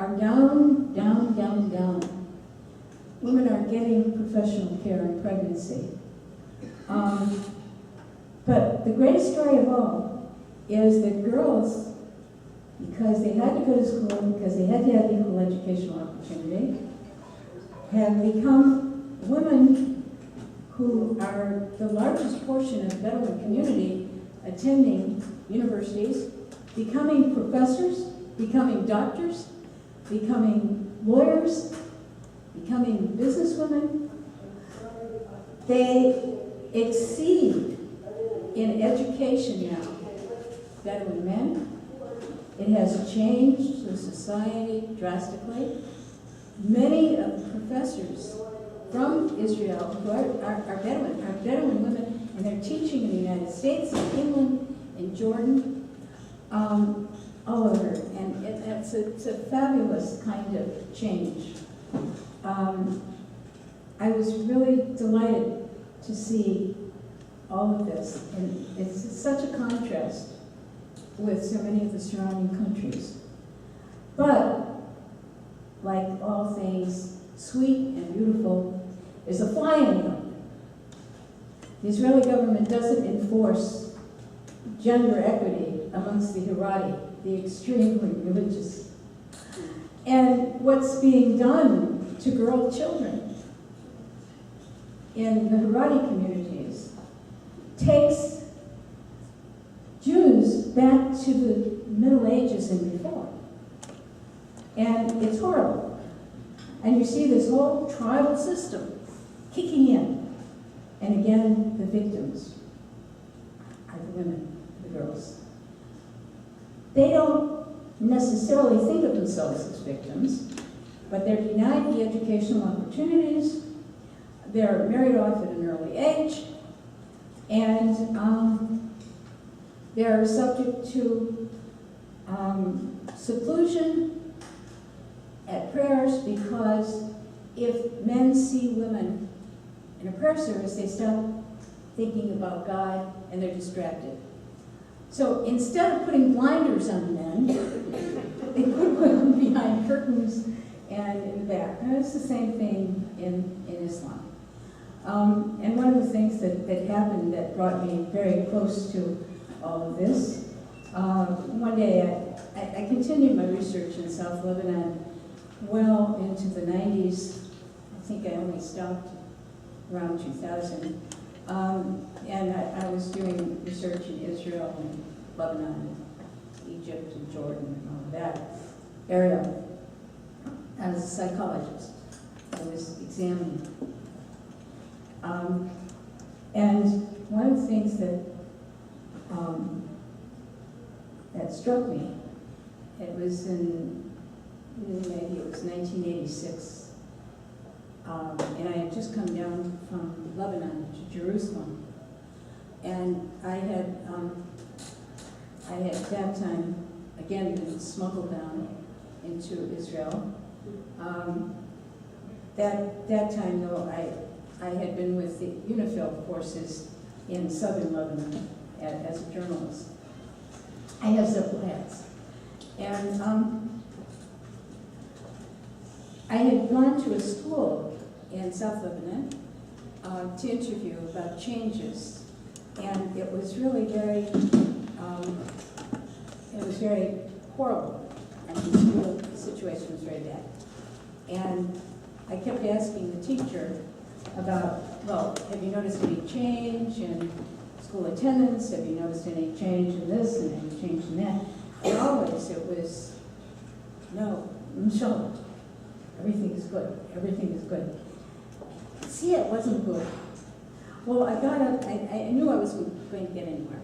are down, down, down, down. Women are getting professional care in pregnancy. But the greatest story of all is that girls, because they had to go to school, because they had to have equal educational opportunity, have become women who are the largest portion of the Bedouin community attending universities, becoming professors, becoming doctors, becoming lawyers, becoming businesswomen. They exceed in education now Bedouin men. It has changed the society drastically. Many of the professors from Israel who are Bedouin women, and they're teaching in the United States, in England, in Jordan, all over. And it's a fabulous kind of change. I was really delighted to see all of this, and it's such a contrast with so many of the surrounding countries. But, like all things sweet and beautiful, there's a fly in the ointment. The Israeli government doesn't enforce gender equity amongst the Haredi, the extremely religious. And what's being done to girl children in the Haredi communities takes Jews back to the Middle Ages and before. And it's horrible. And you see this whole tribal system kicking in. And again, the victims are the women, the girls. They don't necessarily think of themselves as victims, but they're denied the educational opportunities, they're married off at an early age, and they're subject to seclusion at prayers, because if men see women in a prayer service, they stop thinking about God and they're distracted. So instead of putting blinders on men, they put women behind curtains and in the back. And it's the same thing in Islam. And one of the things that happened that brought me very close to all of this, one day I continued my research in South Lebanon well into the 90s. I think I only stopped around 2000. And I was doing research in Israel and Lebanon, and Egypt and Jordan and all of that area. I was a psychologist. I was examining. And one of the things that that struck me, it was maybe it was 1986, and I had just come down from Lebanon to Jerusalem, and I had at that time again been smuggled down into Israel. That time though, I had been with the UNIFIL forces in southern Lebanon as a journalist. I have several hats. And I had gone to a school in South Lebanon to interview about changes. And it was really very horrible. And the school situation was very bad. And I kept asking the teacher about, well, have you noticed any change in school attendance? Have you noticed any change in this and any change in that? And always it was, no, inshallah, everything is good, everything is good. See, it wasn't good. Well, I got up, I knew I wasn't going to get anywhere.